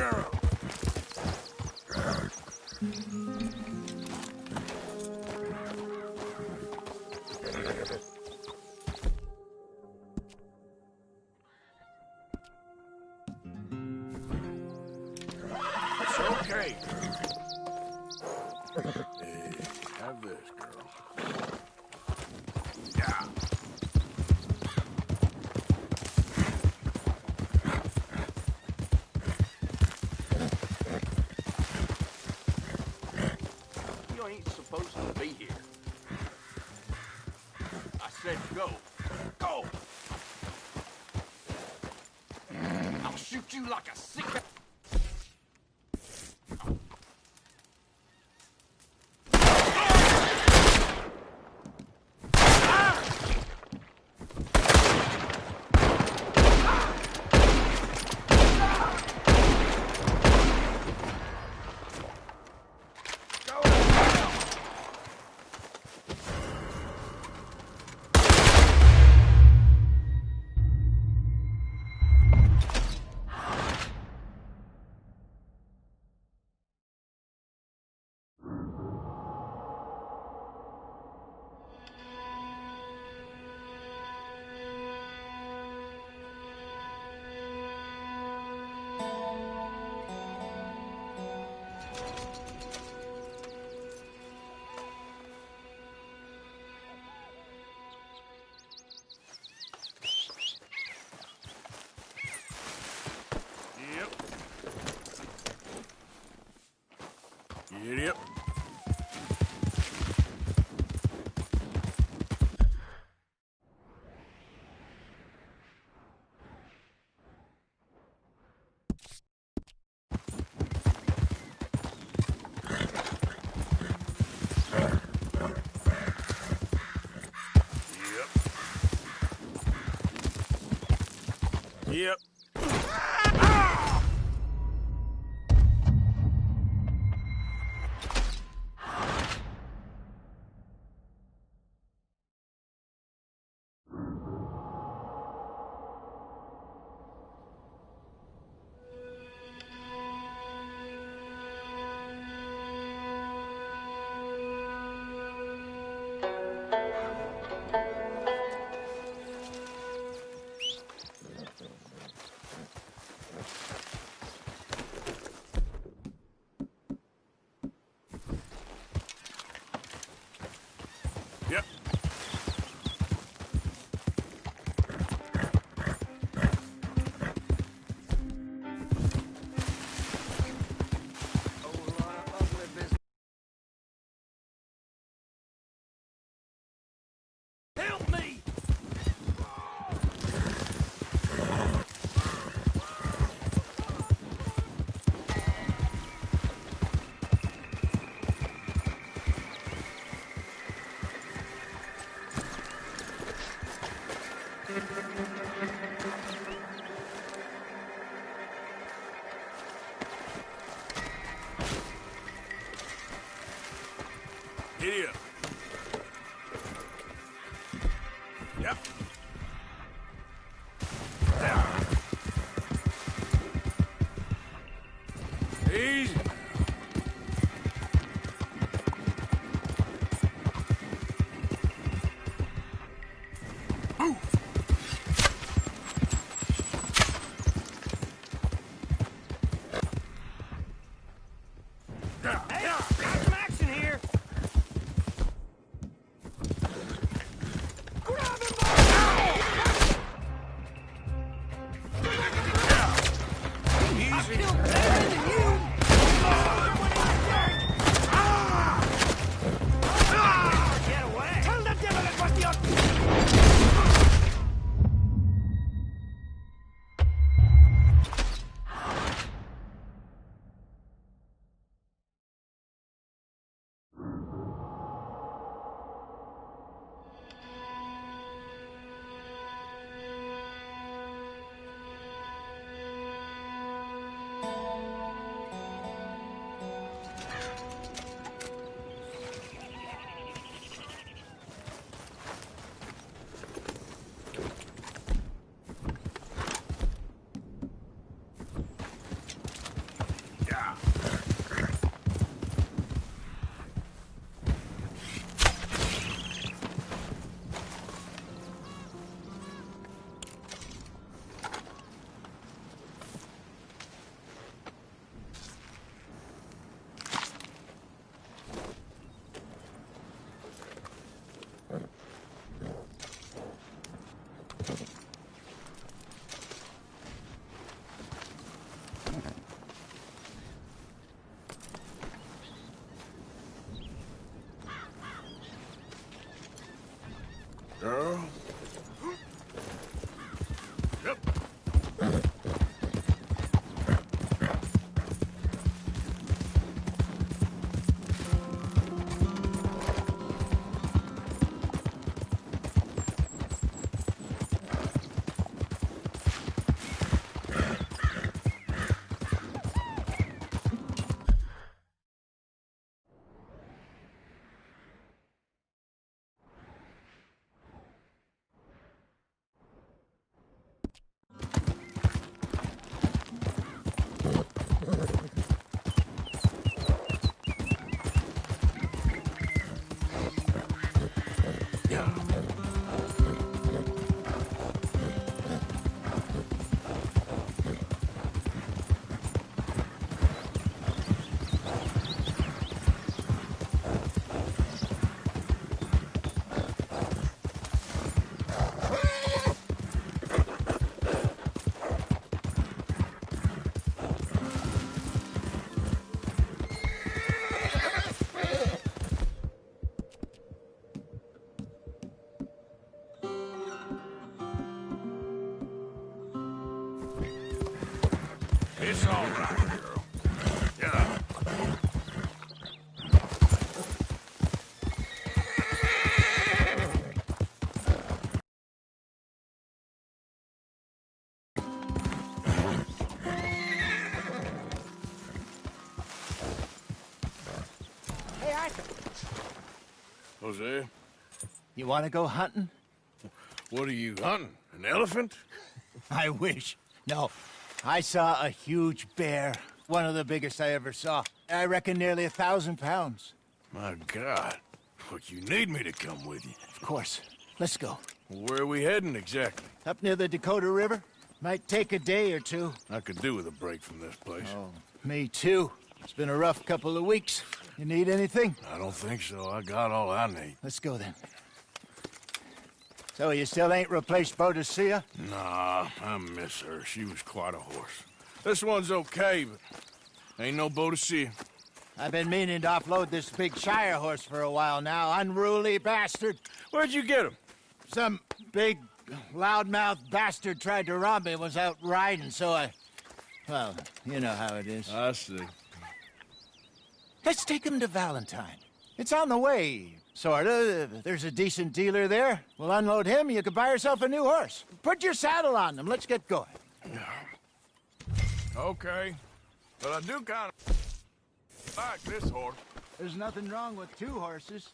girl. It's okay. Hey, have this, girl. Yeah. You ain't supposed to be here. I said go. Go! I'll shoot you like a sick... Yep. Yep. Yep. Help me! Giddy up. Yep. Down. Easy. Move. Hey, got some action here. Easy. I killed better than you. It's all right, girl. Get up. Hey, Arthur. Jose, You want to go hunting? what are you hunting? An elephant? I wish. No. I saw a huge bear. One of the biggest I ever saw. I reckon nearly 1,000 pounds. My God. Look, you need me to come with you. Of course. Let's go. Where are we heading exactly? Up near the Dakota River. Might take a day or two. I could do with a break from this place. Oh, me too. It's been a rough couple of weeks. You need anything? I don't think so. I got all I need. Let's go then. So you still ain't replaced Boadicea? Nah, I miss her. She was quite a horse. This one's okay, but ain't no Boadicea. I've been meaning to offload this big Shire horse for a while now. Unruly bastard. Where'd you get him? Some big, loudmouth bastard tried to rob me, was out riding, so well, you know how it is. I see. Let's take him to Valentine. It's on the way, sorta. There's a decent dealer there. We'll unload him, you could buy yourself a new horse. Put your saddle on him, let's get going. Okay. But I do kind of like this horse. There's nothing wrong with two horses,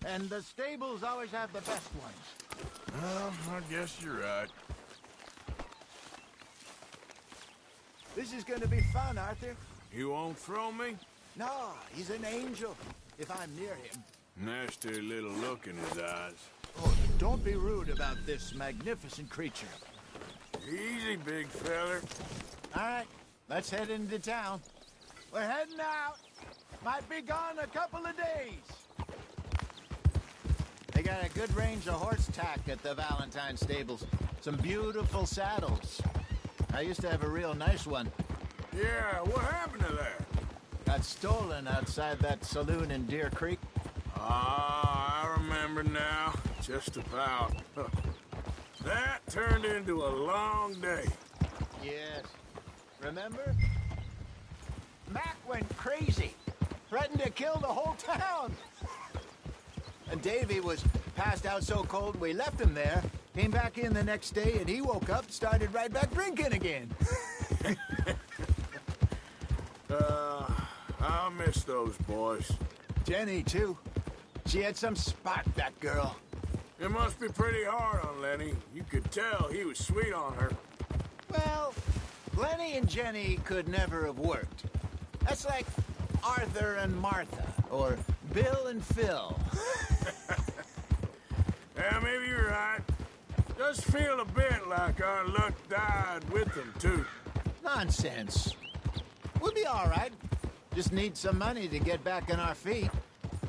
and the stables always have the best ones. Well, I guess you're right. This is gonna be fun, Arthur. You won't throw me? No, he's an angel, if I'm near him. Nasty little look in his eyes. Oh, don't be rude about this magnificent creature. Easy, big feller. All right, let's head into town. We're heading out. Might be gone a couple of days. They got a good range of horse tack at the Valentine stables. Some beautiful saddles. I used to have a real nice one. Yeah, what happened to that? Got stolen outside that saloon in Deer Creek. Ah, I remember now. Just about. That turned into a long day. Yes. Remember? Mac went crazy. Threatened to kill the whole town. And Davy was passed out so cold we left him there. Came back in the next day and he woke up, started right back drinking again. I miss those boys. Jenny, too. She had some spark, that girl. It must be pretty hard on Lenny. You could tell he was sweet on her. Well, Lenny and Jenny could never have worked. That's like Arthur and Martha, or Bill and Phil. Yeah, maybe you're right. Does feel a bit like our luck died with them, too. Nonsense. We'll be all right. Just need some money to get back on our feet.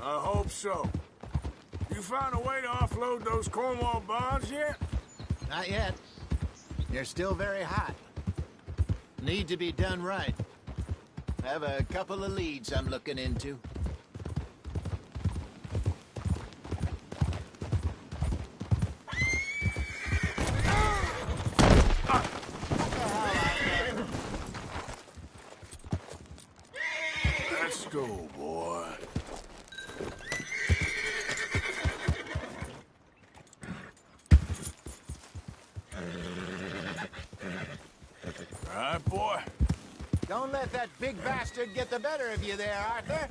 I hope so. You found a way to offload those Cornwall bonds yet? Not yet. They're still very hot. Need to be done right. I have a couple of leads I'm looking into. Let's go, boy. All right, boy. Don't let that big bastard get the better of you there, Arthur.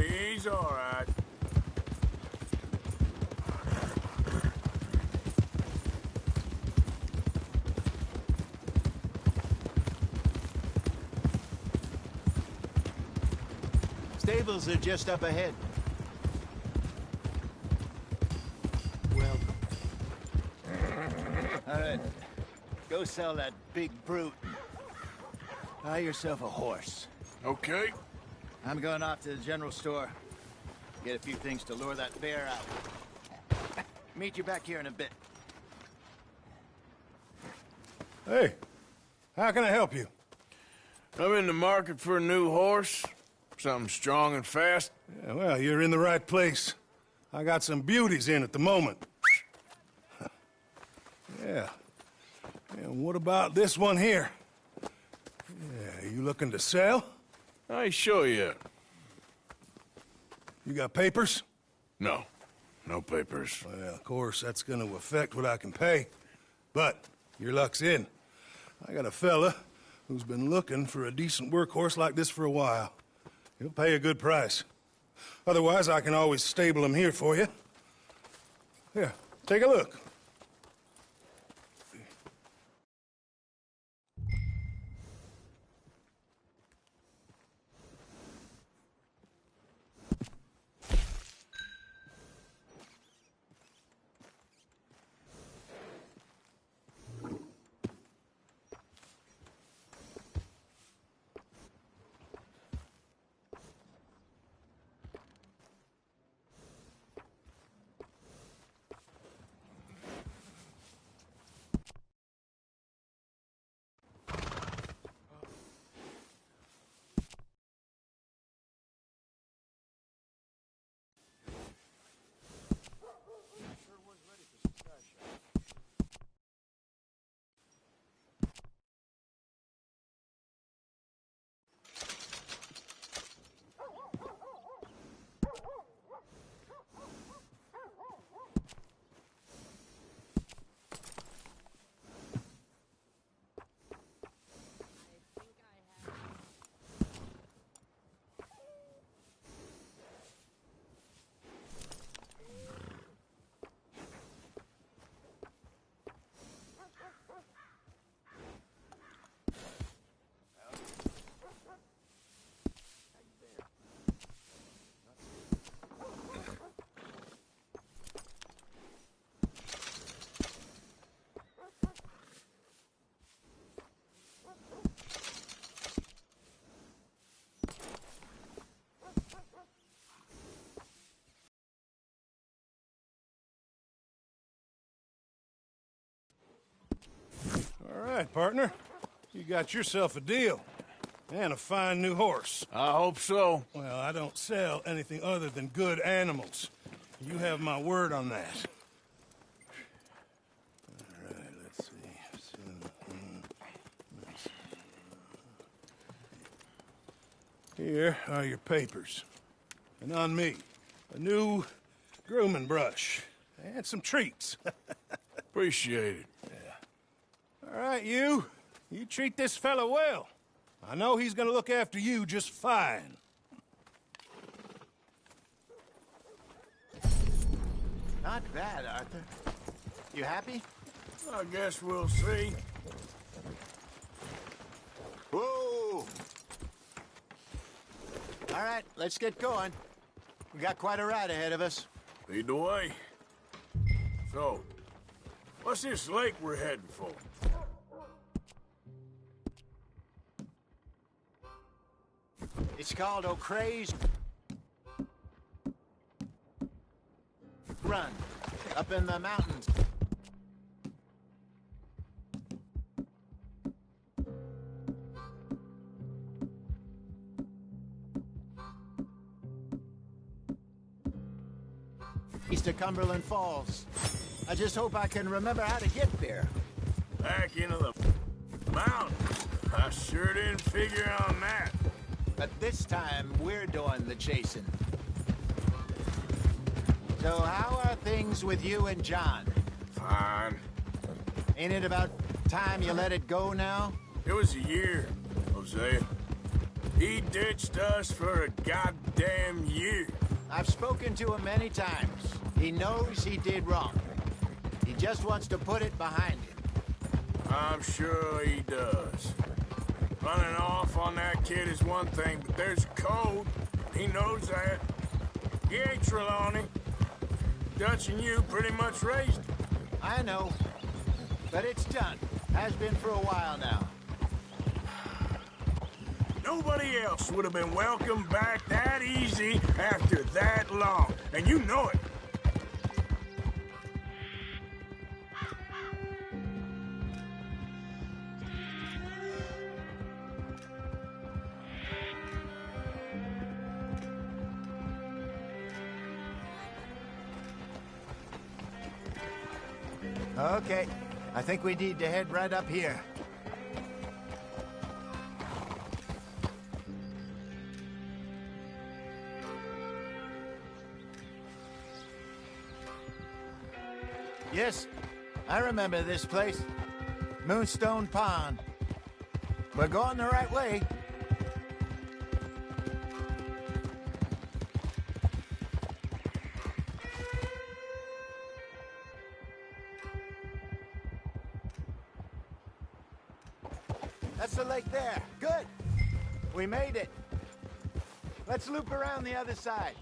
He's all right. Stables are just up ahead. Welcome. All right. Go sell that big brute. Buy yourself a horse. Okay. I'm going off to the general store. Get a few things to lure that bear out. Meet you back here in a bit. Hey, how can I help you? I'm in the market for a new horse. Something strong and fast. Yeah, well, you're in the right place. I got some beauties in at the moment. Yeah. And what about this one here? You looking to sell? I show you. You got papers? No. No papers. Well, of course, that's gonna affect what I can pay. But your luck's in. I got a fella who's been looking for a decent workhorse like this for a while. He'll pay a good price. Otherwise, I can always stable him here for you. Here, take a look. All right, partner. You got yourself a deal. And a fine new horse. I hope so. Well, I don't sell anything other than good animals. You have my word on that. All right, let's see. Here are your papers. And on me, a new grooming brush. And some treats. Appreciate it. All right, you. You treat this fella well. I know he's gonna look after you just fine. Not bad, Arthur. You happy? I guess we'll see. Whoa! All right, let's get going. We got quite a ride ahead of us. Lead the way. So, what's this lake we're heading for? It's called O'Creagh's Run, up in the mountains. East of Cumberland Falls. I just hope I can remember how to get there. Back into the mountains. I sure didn't figure on that. But this time, we're doing the chasing. So how are things with you and John? Fine. Ain't it about time you let it go now? It was a year, Hosea. He ditched us for a goddamn year. I've spoken to him many times. He knows he did wrong. He just wants to put it behind him. I'm sure he does. Running off on that kid is one thing, but there's a code. He knows that. He ain't Trelawney. Dutch and you pretty much raised him. I know. But it's done. Has been for a while now. Nobody else would have been welcomed back that easy after that long. And you know it. Okay. I think we need to head right up here. Yes, I remember this place. Moonstone Pond. We're going the right way. That's the lake there. Good. We made it. Let's loop around the other side.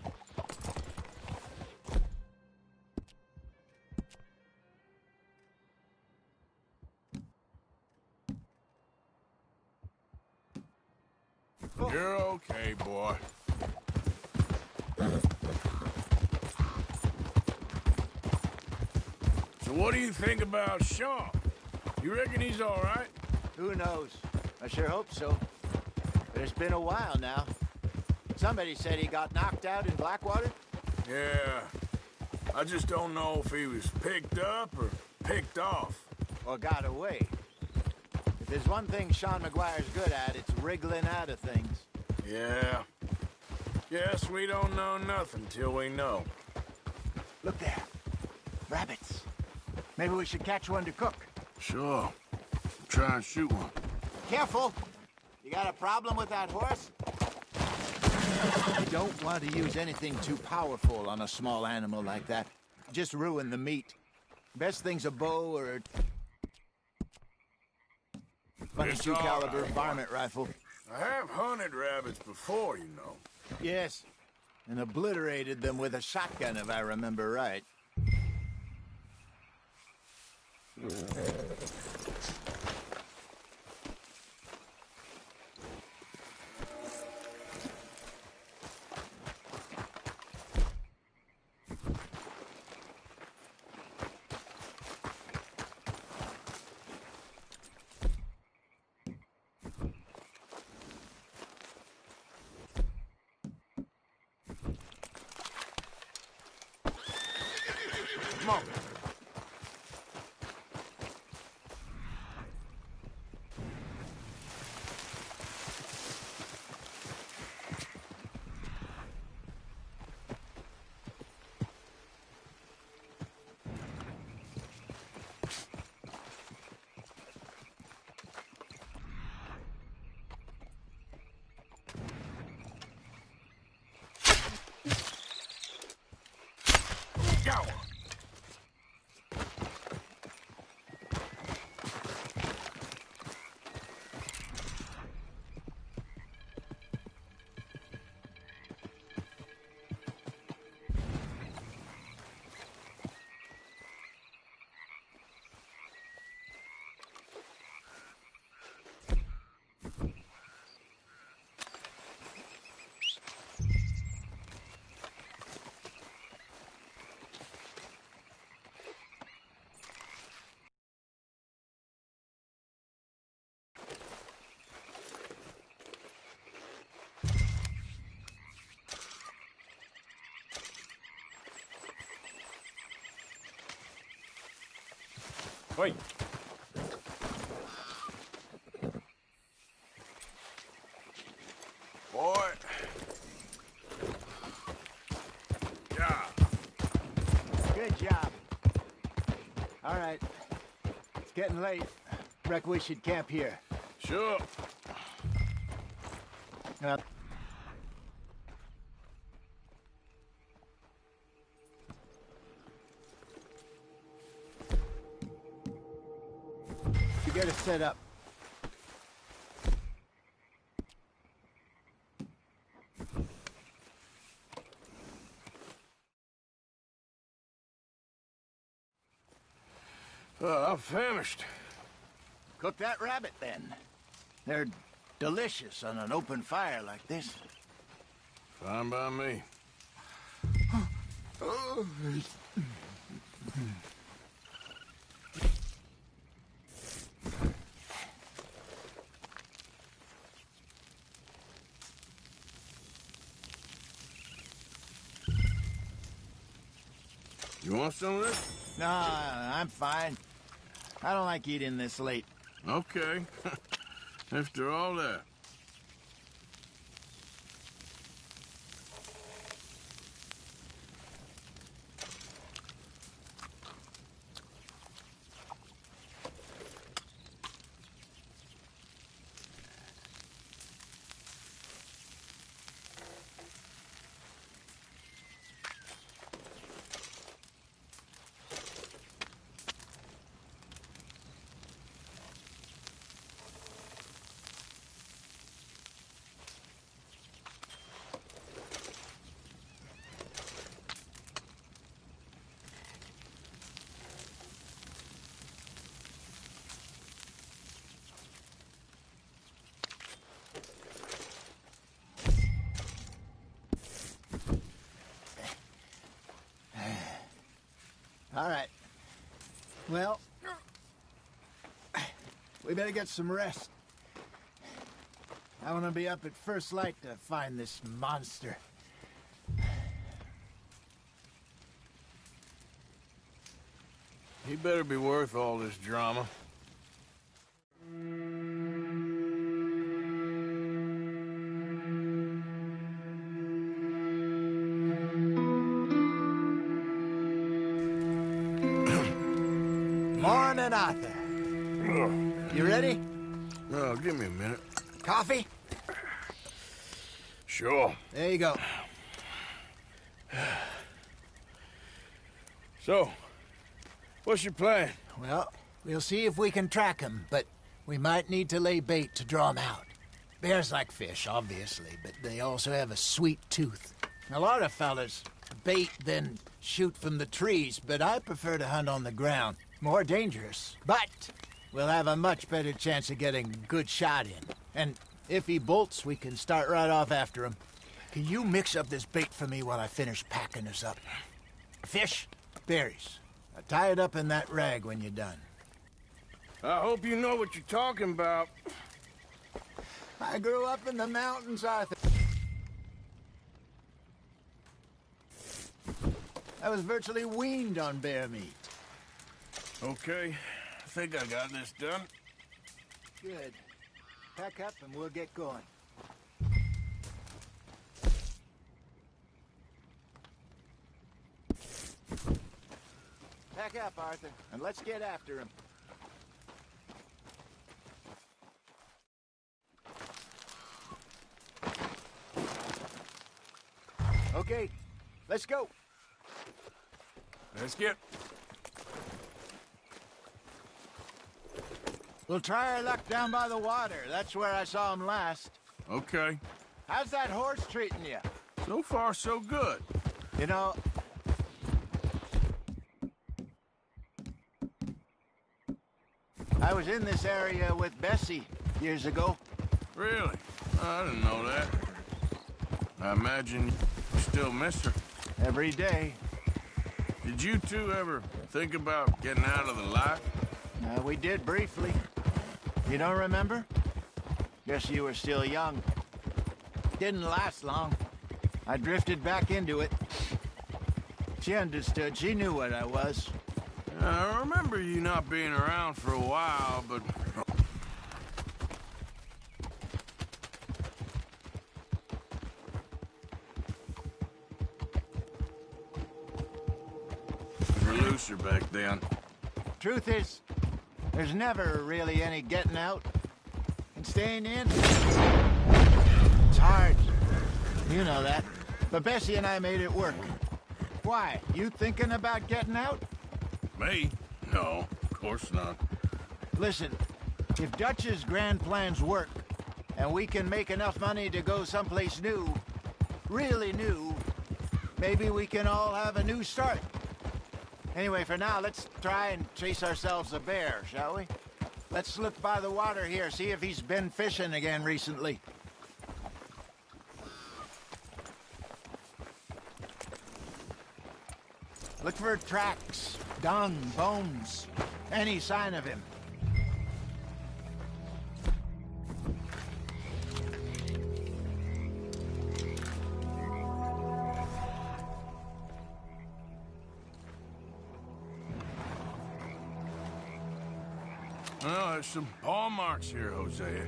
You're okay, boy. So what do you think about Sean? You reckon he's all right? Who knows? I sure hope so. But it's been a while now. Somebody said he got knocked out in Blackwater? Yeah. I just don't know if he was picked up or picked off. Or got away. If there's one thing Sean McGuire's good at, it's wriggling out of things. Yeah. Guess we don't know nothing till we know. Look there. Rabbits. Maybe we should catch one to cook. Sure. Try and shoot one. Careful! You got a problem with that horse? You don't want to use anything too powerful on a small animal like that. Just ruin the meat. Best thing's a bow or a It's 22 all caliber right. varmint rifle. I have hunted rabbits before, you know. Yes, and obliterated them with a shotgun, if I remember right. Come on. Go. Wait. Boy. Yeah. Good job. All right. It's getting late. Reckon we should camp here. Sure. Uh, you get us set up. I'm famished. Cook that rabbit, then. They're delicious on an open fire like this. Fine by me. You want some of this? No, I'm fine. I don't like eating this late. Okay. After all that. Well, we better get some rest. I want to be up at first light to find this monster. He better be worth all this drama. Morning, Arthur. You ready? Oh, give me a minute. Coffee? Sure. There you go. So, what's your plan? Well, we'll see if we can track him, but we might need to lay bait to draw him out. Bears like fish, obviously, but they also have a sweet tooth. A lot of fellas bait, then shoot from the trees, but I prefer to hunt on the ground. More dangerous, but we'll have a much better chance of getting a good shot in. And if he bolts, we can start right off after him. Can you mix up this bait for me while I finish packing this up? Fish, berries. Now tie it up in that rag when you're done. I hope you know what you're talking about. I grew up in the mountains, Arthur. I was virtually weaned on bear meat. Okay, I think I got this done. Good. Pack up and we'll get going. Pack up, Arthur, and let's get after him. Okay, let's go. Let's get... We'll try our luck down by the water. That's where I saw him last. Okay. How's that horse treating you? So far, so good. You know... I was in this area with Bessie years ago. Really? I didn't know that. I imagine you still miss her. Every day. Did you two ever think about getting out of the life? We did briefly. You don't remember? Guess you were still young. Didn't last long. I drifted back into it. She understood. She knew what I was. I remember you not being around for a while, but... You were looser back then. Truth is, there's never really any getting out. And staying in, it's hard. You know that. But Bessie and I made it work. Why? You thinking about getting out? Me? No, of course not. Listen, if Dutch's grand plans work, and we can make enough money to go someplace new, really new, maybe we can all have a new start. Anyway, for now, let's try and chase ourselves a bear, shall we? Let's look by the water here, see if he's been fishing again recently. Look for tracks, dung, bones, any sign of him. Well, there's some paw marks here, Hosea.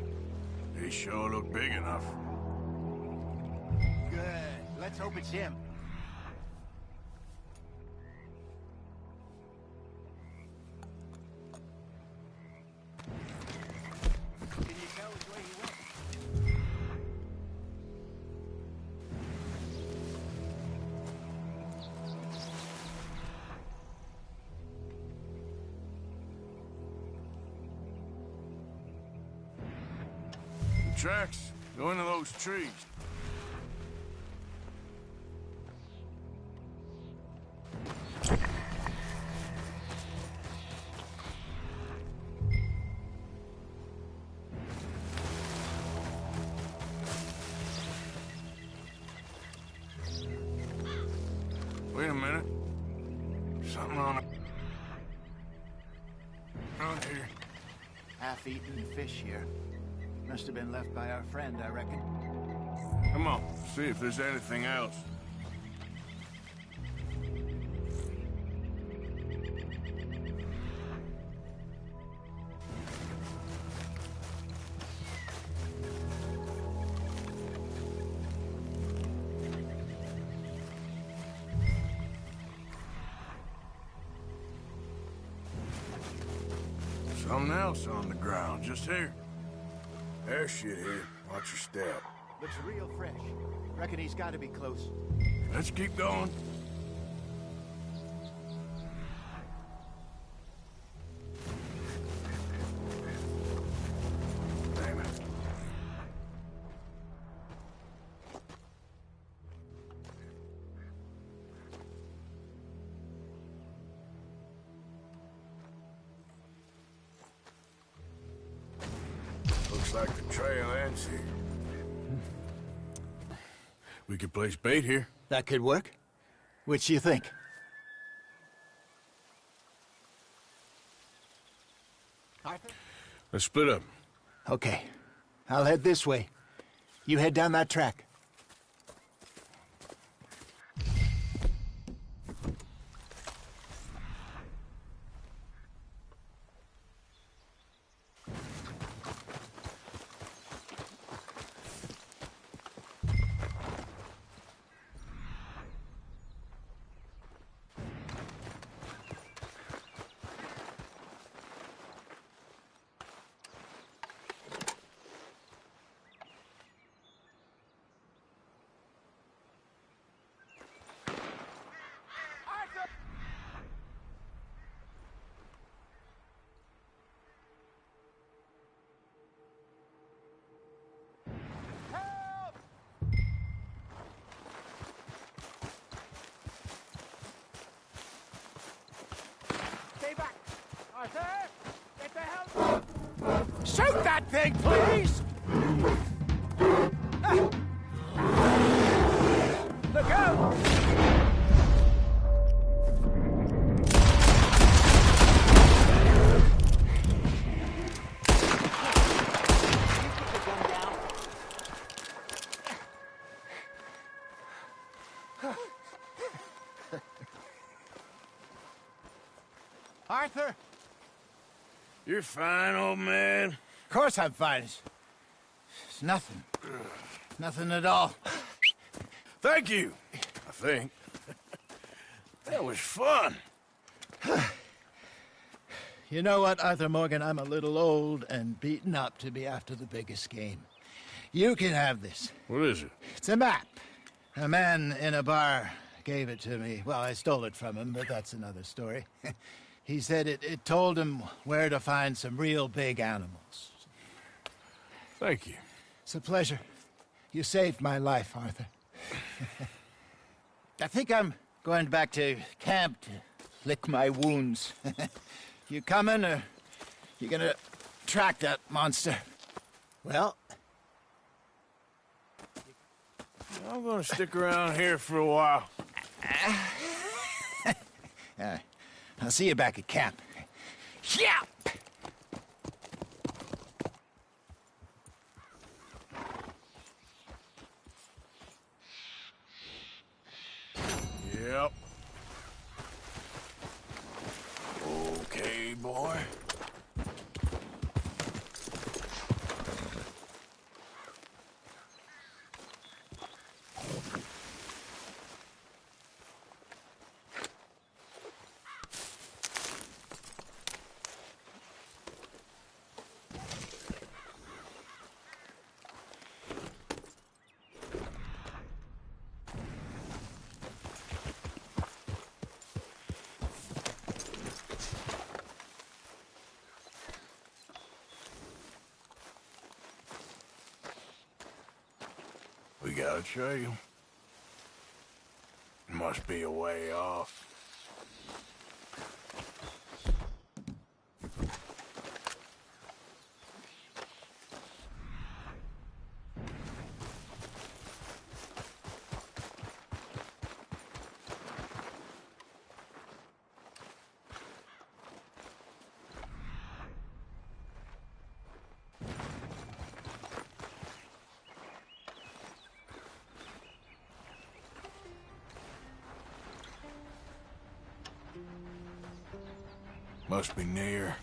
They sure look big enough. Good. Let's hope it's him. Can you tell which way he went? The tracks go into those trees. Wait a minute. Something on it. half-eaten fish here. Must have been left by our friend, I reckon. Come on, see if there's anything else. Something else on the ground, just here. There's shit here. Watch your step. Looks real fresh. Reckon he's got to be close. Let's keep going. Damn it. Looks like the trail ends here. We could place bait here. That could work. Which you think? Arthur? Let's split up. Okay. I'll head this way. You head down that track. Stay back! Arthur! Get the hell... Shoot that thing, please! Look out! Arthur? You're fine, old man. Of course I'm fine. It's nothing. Nothing at all. Thank you, I think. That was fun. You know what, Arthur Morgan? I'm a little old and beaten up to be after the biggest game. You can have this. What is it? It's a map. A man in a bar gave it to me. Well, I stole it from him, but that's another story. He said it told him where to find some real big animals. Thank you. It's a pleasure. You saved my life, Arthur. I think I'm going back to camp to lick my wounds. You coming, or you gonna track that monster? Well... I'm gonna stick around here for a while. I'll see you back at camp. Yeah! Yep. Okay, boy. We got a trail. Must be a way off. Must be near.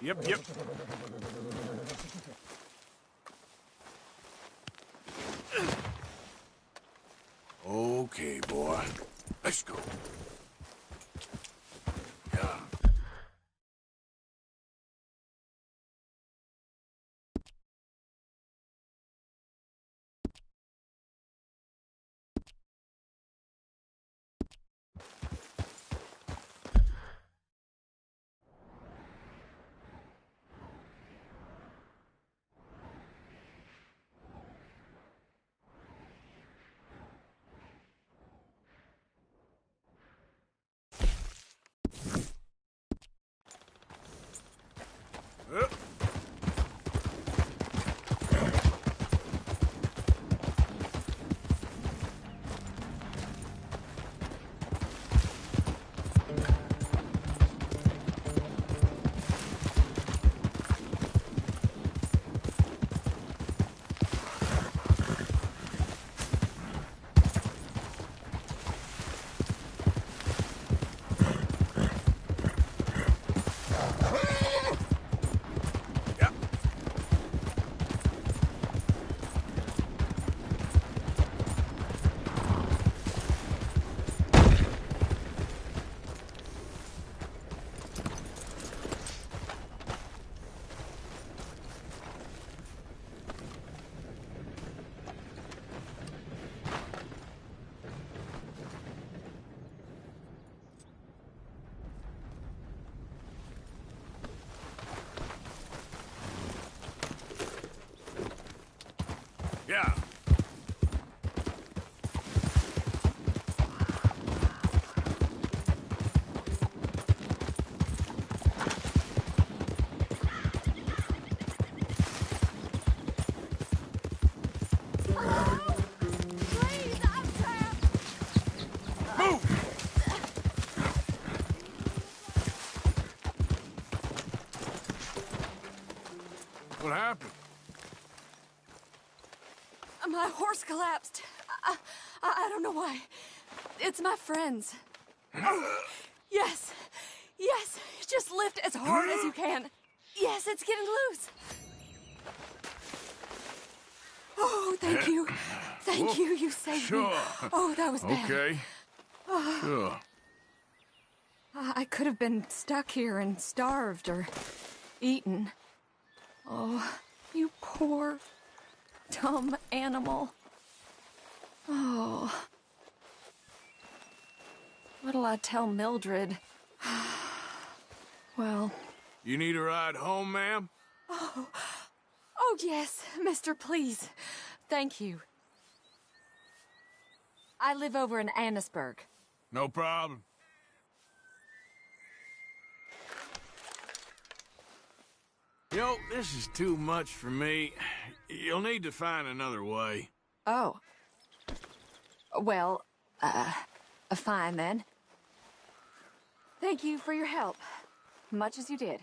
Yep. Okay, boy. Let's go. Yeah. Yeah. Please, I'm trapped. Move! What happened? My horse collapsed. I don't know why. It's my friends. Oh, yes. Yes. Just lift as hard as you can. Yes, it's getting loose. Oh, thank you. Thank you. You saved me. Oh, that was bad. Okay. Sure. I could have been stuck here and starved or eaten. Oh, you poor, dumb animal. Oh. What'll I tell Mildred? Well... You need a ride home, ma'am? Oh, yes, mister, please. Thank you. I live over in Annisburg. No problem. You know, this is too much for me. You'll need to find another way. Oh. Well, fine then. Thank you for your help. Much as you did.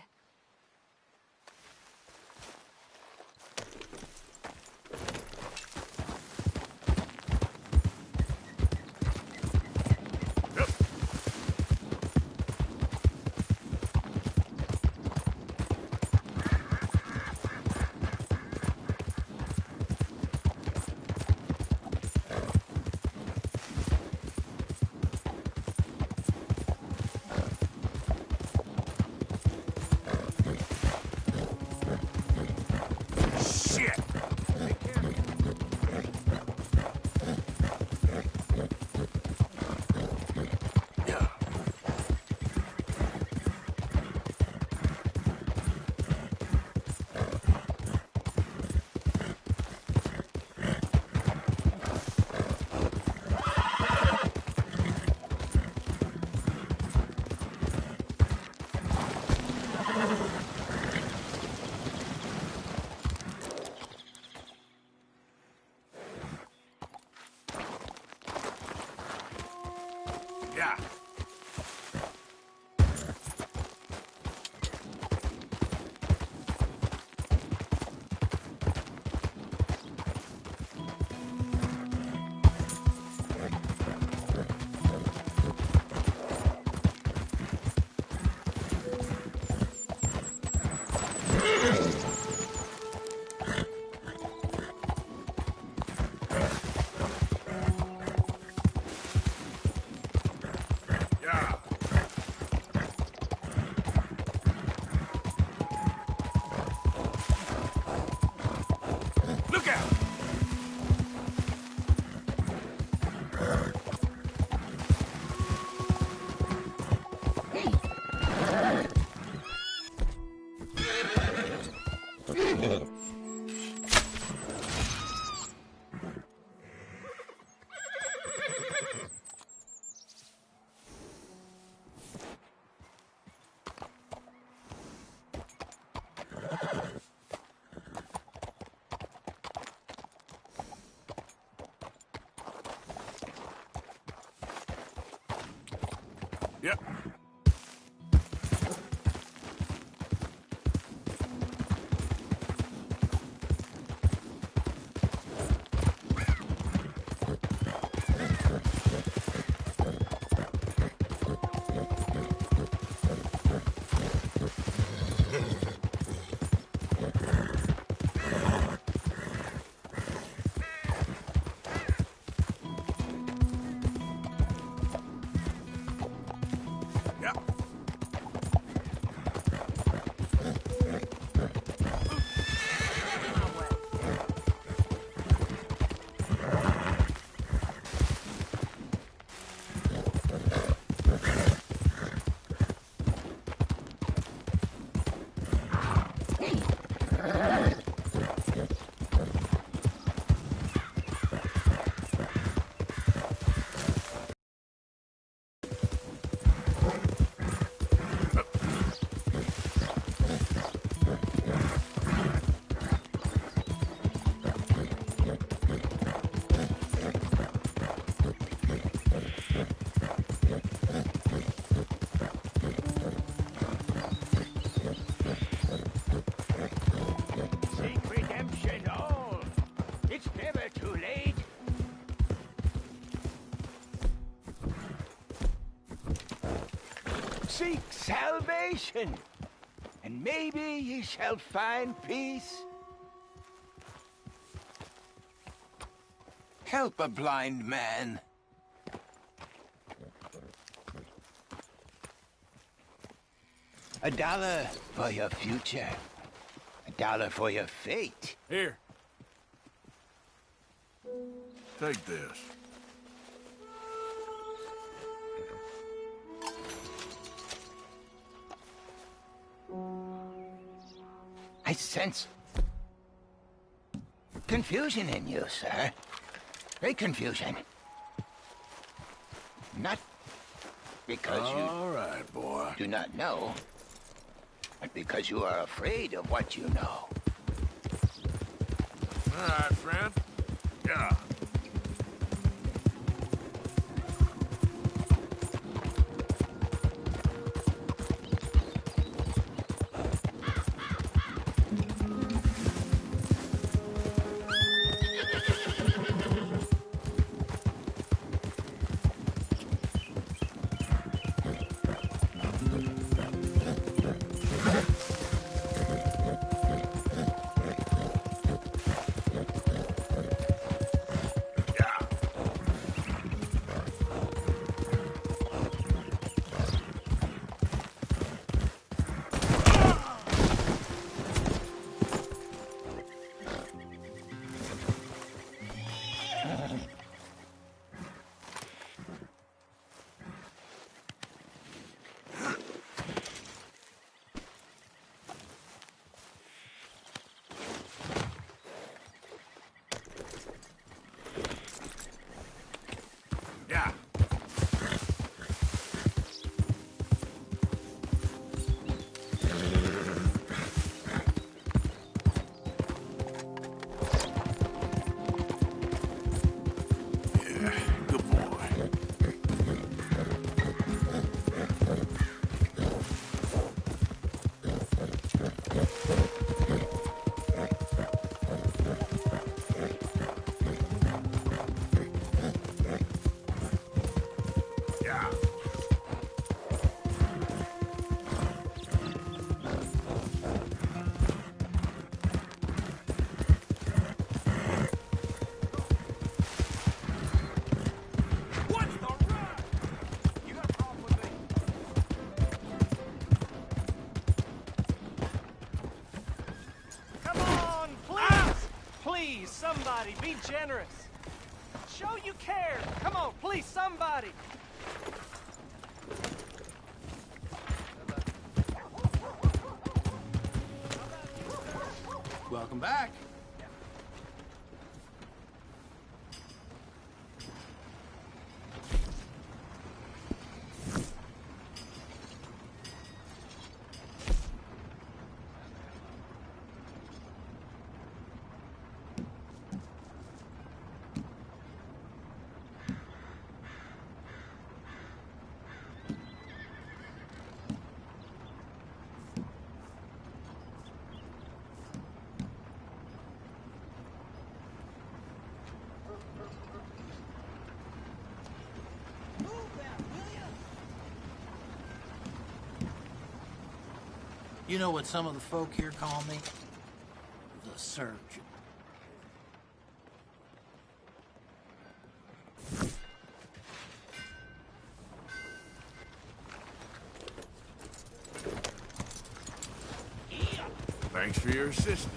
Yeah. Yep. Seek salvation, and maybe ye shall find peace. Help a blind man. $1 for your future. $1 for your fate. Here. Take this. I sense confusion in you, sir. Great confusion. Not because All right, boy. do not know, but because you are afraid of what you know. All right, friend. Yeah. somebody. Be generous. Show you care. Come on, please, somebody. Welcome back. You know what some of the folk here call me? The surgeon. Thanks for your assistance.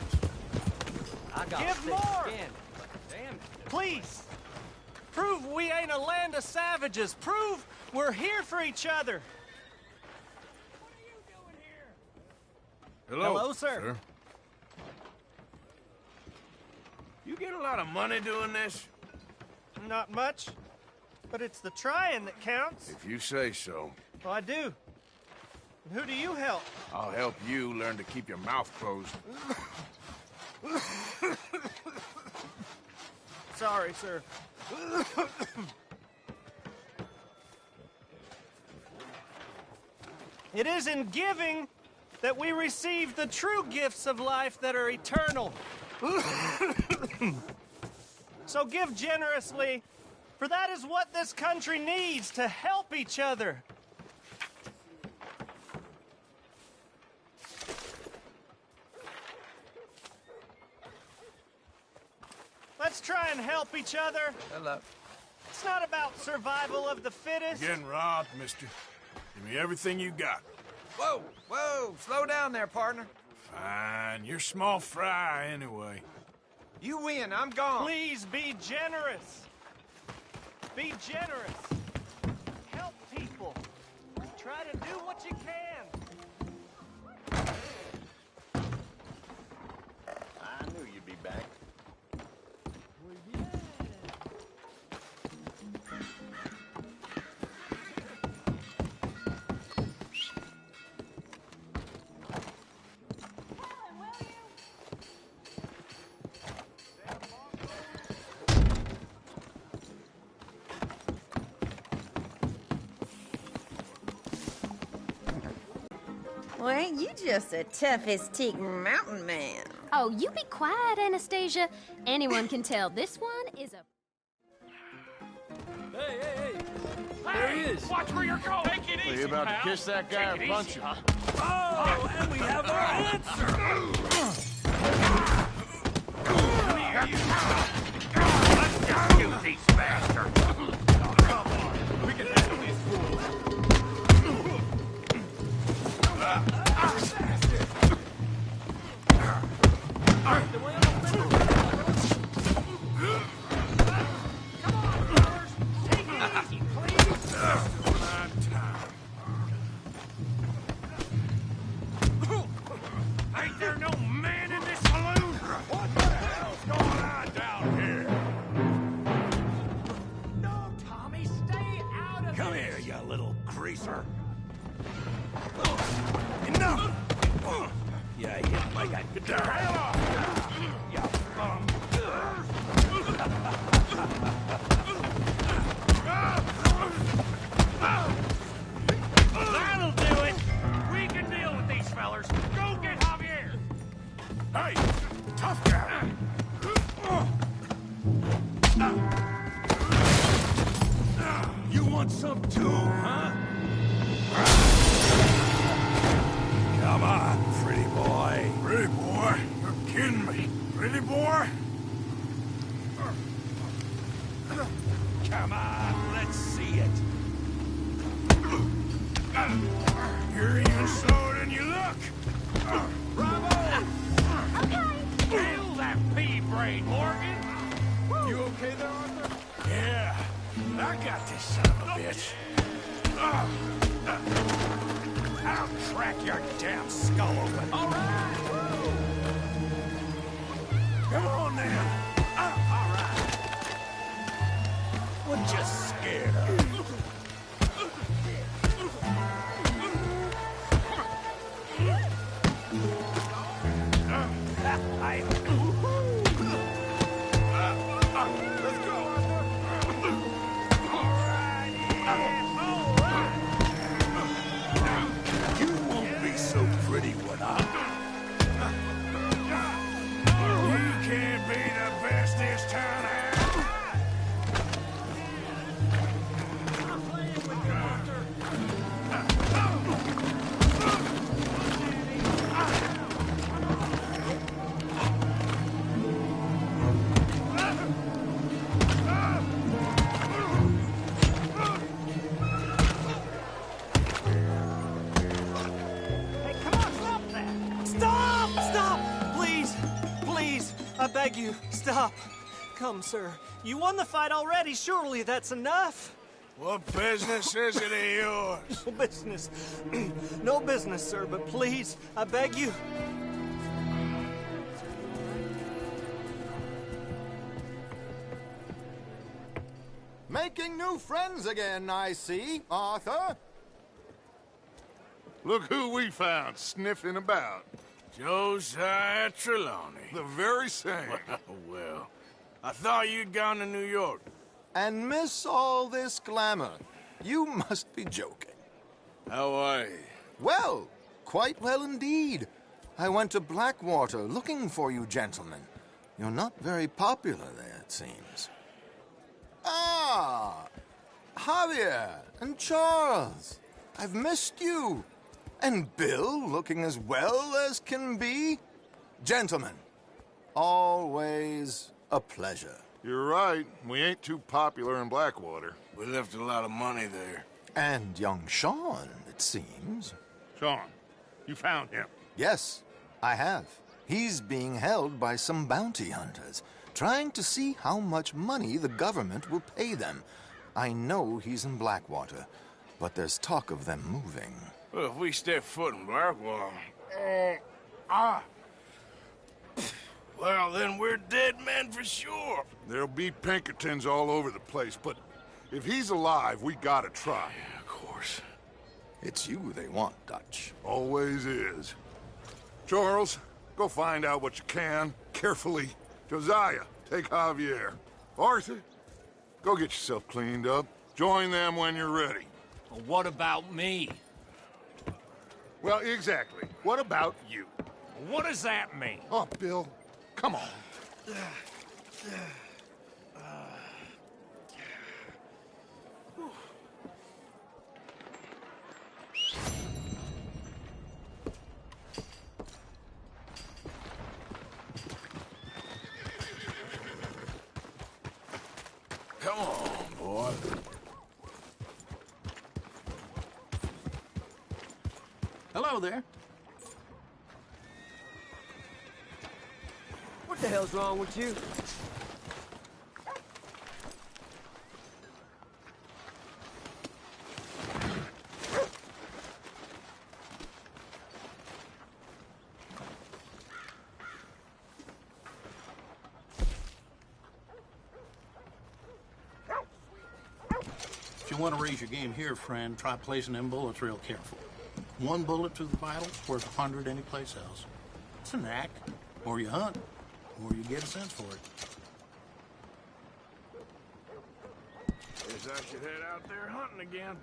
I got Give more! Again. Damn it. Please! Prove we ain't a land of savages. Prove we're here for each other. Hello, sir. You get a lot of money doing this? Not much, but it's the trying that counts. If you say so. Well, I do. And who do you help? I'll help you learn to keep your mouth closed. Sorry, sir. It is in giving that we receive the true gifts of life that are eternal. So give generously, for that is what this country needs, to help each other. Let's try and help each other. Hello. It's not about survival of the fittest. You're getting robbed, mister. Give me everything you got. Whoa, whoa, slow down there, partner. Fine, you're small fry anyway. You win, I'm gone. Please be generous. Be generous. Help people. Try to do what you can. I knew you'd be back. Well, ain't you just the toughest teak mountain man? Oh, you be quiet, Anastasia. Anyone can tell this one is a... Hey, hey, hey! There he is. Watch where you're going! Take it easy, Are you about to kiss that guy or punch him? Oh, and we have our answer! Come here, you! Let's just shoot these bastards! Come on, we can handle these fools! Ain't there no man in this saloon? What the hell's going on down here? No, Tommy, stay out of Come this. here, you little greaser. Enough! Yeah, yeah, like I get the hell off! Yeah. That'll do it! We can deal with these fellers. Go get Javier! Hey, tough guy. You want some too, huh? Come on, pretty boy. Pretty boy? You're kidding me. Pretty boy? Come on, let's see it. You're even slower than you look. Bravo! Okay. Handle that pea brain, Morgan! your damn skull open. All right! Come on, then. All right. What you scared of? Let's go. You won't be so pretty when I'm... You can't be the best this town has. Hey, come on, stop that! Stop! Stop! Please! Please! I beg you, stop! Come, sir. You won the fight already. Surely that's enough. What business is it of yours? No business. No business, sir, but please, I beg you. Making new friends again, I see, Arthur. Look who we found sniffing about. Josiah Trelawney. The very same. Well, I thought you'd gone to New York. And miss all this glamour. You must be joking. How are you? Well, quite well indeed. I went to Blackwater looking for you gentlemen. You're not very popular there, it seems. Ah, Javier and Charles. I've missed you. And Bill looking as well as can be. Gentlemen, always a pleasure. You're right. We ain't too popular in Blackwater. We left a lot of money there. And young Sean, it seems. Sean, you found him. Yes, I have. He's being held by some bounty hunters, trying to see how much money the government will pay them. I know he's in Blackwater, but there's talk of them moving. Well, if we step foot in Blackwater... Well, then we're dead men for sure. There'll be Pinkertons all over the place, but if he's alive, we gotta try. Yeah, of course. It's you they want, Dutch. Always is. Charles, go find out what you can, carefully. Josiah, take Javier. Arthur, go get yourself cleaned up. Join them when you're ready. Well, what about me? Well, exactly. What about you? What does that mean? Oh, Bill, come on. Come on, boy. Hello there. What the hell's wrong with you? If you want to raise your game here, friend, try placing them bullets real careful. One bullet through the vitals worth 100 anyplace else. It's a knack. The more you hunt, the more you get a sense for it. Guess I should head out there hunting again.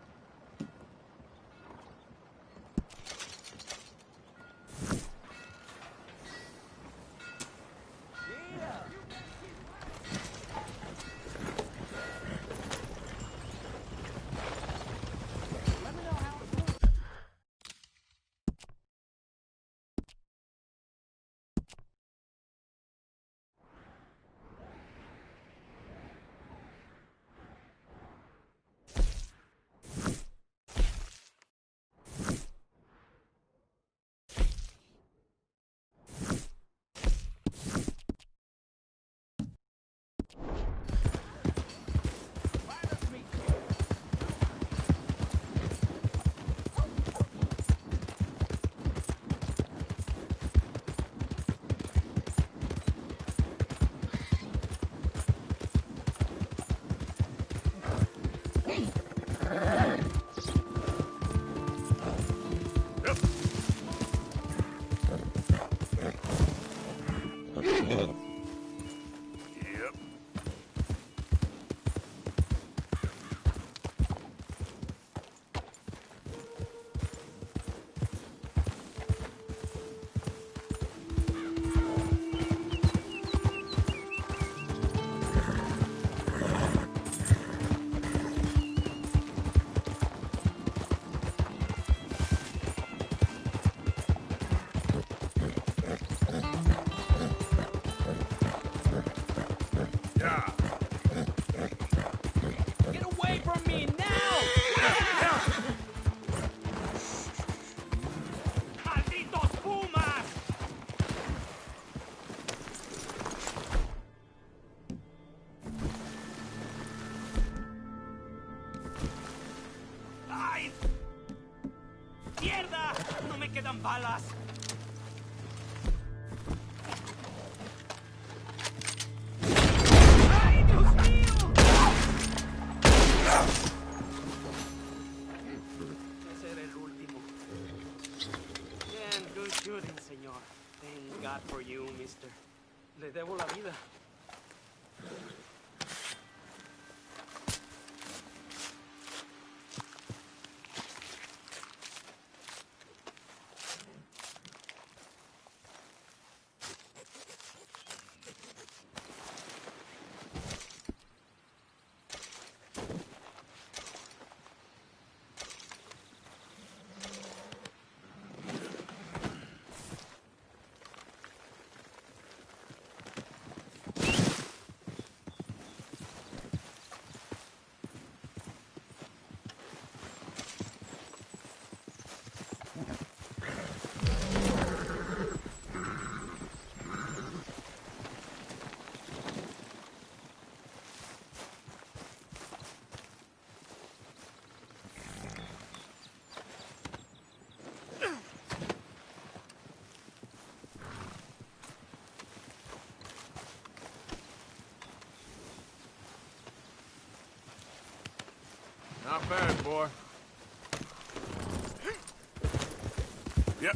Get away from me now! ¡Malditos pumas! ¡Ay! ¡Mierda! ¡No me quedan balas! ¡Ay, Dios mío! Ese era el último. Bien, good shooting, señor. Thank God for you, mister. Le debo la vida. Not bad, boy. Yep.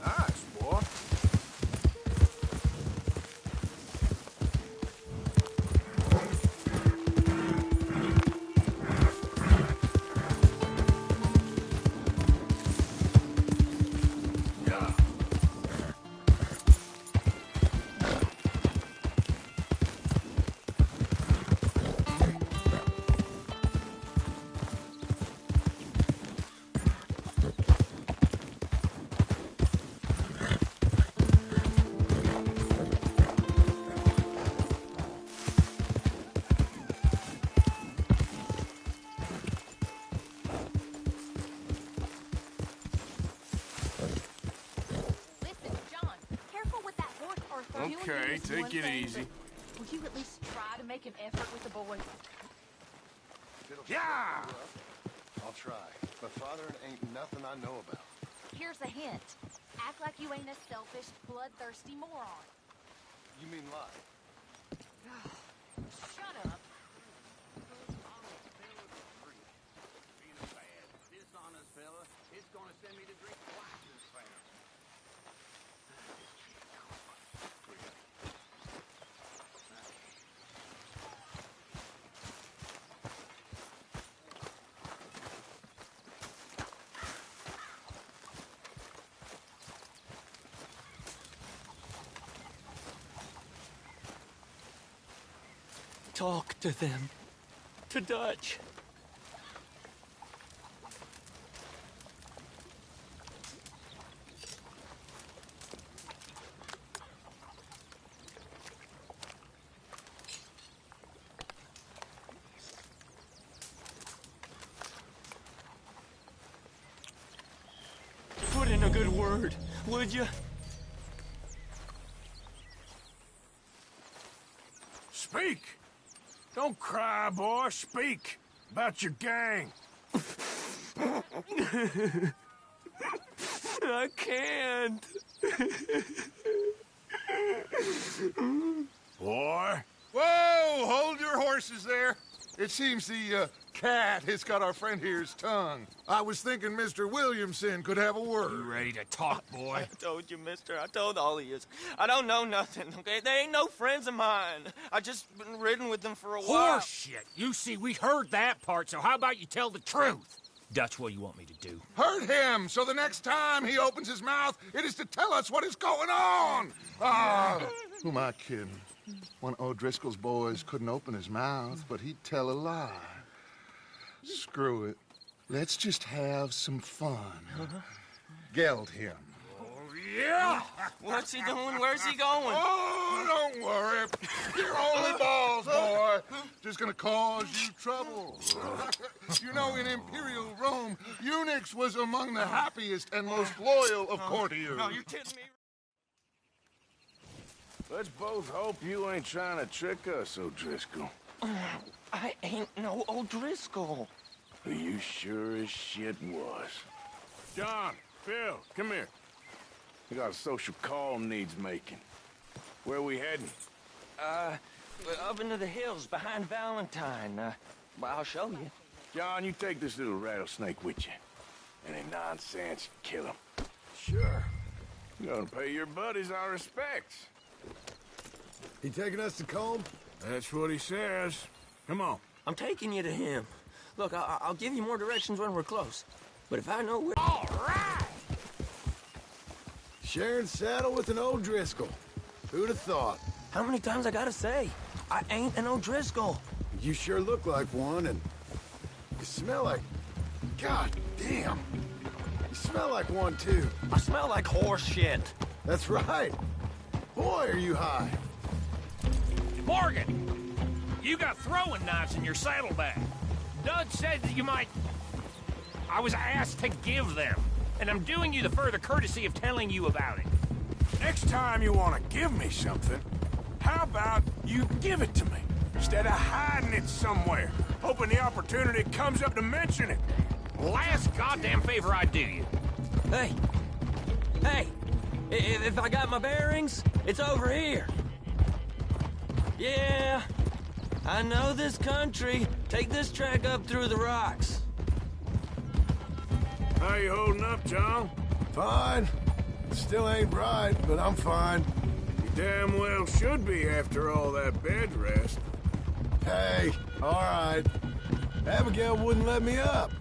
Nice, boy. Okay, take it easy. Will you at least try to make an effort with the boy? Yeah! I'll try, but fathering ain't nothing I know about. Here's a hint. Act like you ain't a selfish, bloodthirsty moron. You mean lie? Shut up. Being a bad, dishonest fella, it's gonna send me to drink twice as fast. Talk to them. To Dutch. Put in a good word, would you? Speak! Don't cry, boy. Speak about your gang. I can't. Boy. Whoa! Hold your horses there. It seems the cat has got our friend here's tongue. I was thinking Mr. Williamson could have a word. You ready to talk, boy? I told you, mister. I told all of you. I don't know nothing, okay? They ain't no friends of mine. I just been ridden with them for a while. Horseshit. You see, we heard that part, so how about you tell the truth? Dutch, what do you want me to do? Hurt him, so the next time he opens his mouth, it is to tell us what is going on. Who am I kidding? One of O'Driscoll's boys couldn't open his mouth, but he'd tell a lie. Screw it. Let's just have some fun. Geld him. Yeah! What's he doing? Where's he going? Oh, don't worry. You're only balls, boy. Just gonna cause you trouble. You know, in Imperial Rome, eunuchs was among the happiest and most loyal of courtiers. No, you're kidding me. Let's both hope you ain't trying to trick us, O'Driscoll. I ain't no O'Driscoll. You sure as shit was. John, Phil, come here. We got a social call needs making. Where we heading? Up into the hills behind Valentine. Well, I'll show you. John, you take this little rattlesnake with you. Any nonsense, kill him. Sure. You're gonna pay your buddies our respects. He taking us to Combe? That's what he says. Come on. I'm taking you to him. Look, I'll give you more directions when we're close. But if I know where... All right! Sharing saddle with an O'Driscoll. Who'd have thought? How many times I gotta say? I ain't an O'Driscoll. You sure look like one, and you smell like... God damn. You smell like one, too. I smell like horse shit. That's right. Boy, are you high. Morgan! You got throwing knives in your saddlebag. Dud said that you might... I was asked to give them, and I'm doing you the further courtesy of telling you about it. Next time you want to give me something, how about you give it to me, instead of hiding it somewhere, hoping the opportunity comes up to mention it? Last goddamn favor I do you. Hey! Hey! If I got my bearings, it's over here. Yeah, I know this country. Take this track up through the rocks. How you holding up, John? Fine. Still ain't right, but I'm fine. You damn well should be after all that bed rest. Hey, all right. Abigail wouldn't let me up.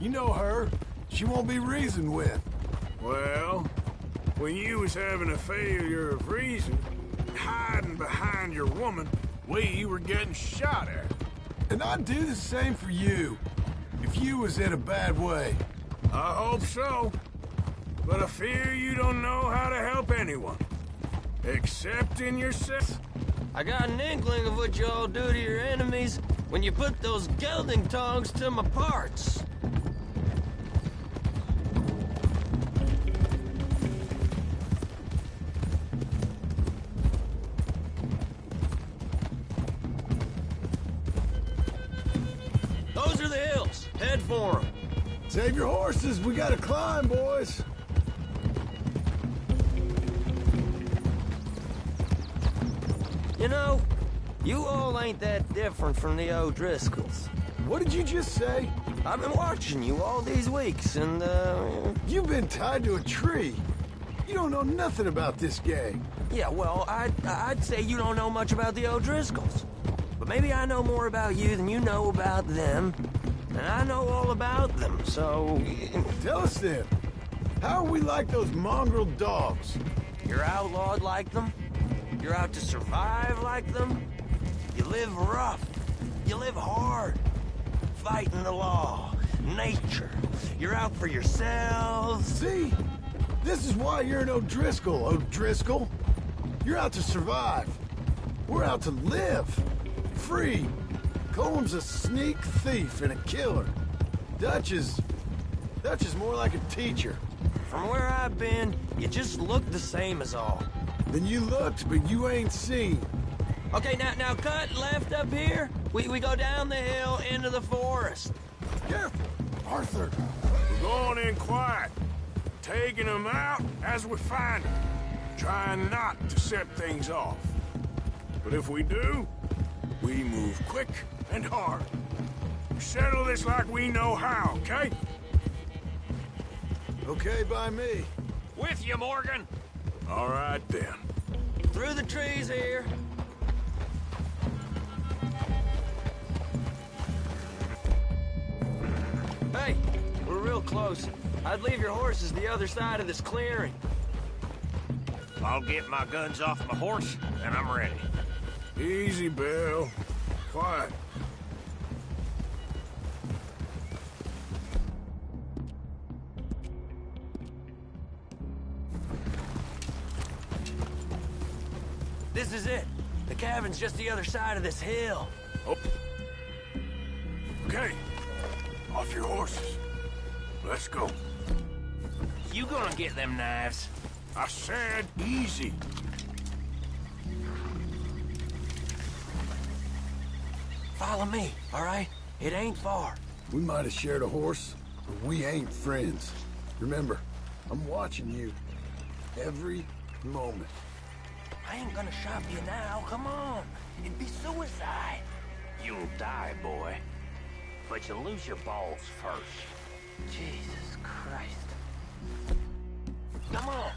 You know her. She won't be reasoned with. Well, when you was having a failure of reason, hiding behind your woman, we were getting shot at. And I'd do the same for you, if you was in a bad way. I hope so. But I fear you don't know how to help anyone. Except in yourself. I got an inkling of what you all do to your enemies when you put those gelding tongs to my parts. Those are the hills. Head for them. Save your horses. We gotta climb, boys. You know, you all ain't that different from the O'Driscolls. What did you just say? I've been watching you all these weeks, and, You've been tied to a tree. You don't know nothing about this gang. Yeah, well, I'd say you don't know much about the O'Driscolls. But maybe I know more about you than you know about them. And I know all about them, so... Tell us then. How are we like those mongrel dogs? You're outlawed like them? You're out to survive like them? You live rough. You live hard. Fighting the law. Nature. You're out for yourselves. See? This is why you're an O'Driscoll, O'Driscoll. You're out to survive. We're out to live. Free. Comb's a sneak thief and a killer. Dutch is more like a teacher. From where I've been, you just look the same as all. Then you looked, but you ain't seen. Okay, now cut left up here. We go down the hill into the forest. Careful, Arthur. We're going in quiet. taking them out as we find them, trying not to set things off. But if we do, we move quick and hard. We settle this like we know how, okay? Okay by me. With you, Morgan. All right, then. Through the trees here. Hey, we're real close. I'd leave your horses the other side of this clearing. I'll get my guns off my horse, and I'm ready. Easy, Bill. Quiet. This is it. The cabin's just the other side of this hill. Oh. Okay. Off your horses. Let's go. You gonna get them knives? I said easy. Follow me, all right? It ain't far. We might have shared a horse, but we ain't friends. Remember, I'm watching you. Every moment. I ain't gonna shop you now, come on. It'd be suicide. You'll die, boy. But you'll lose your balls first. Jesus Christ. Come on.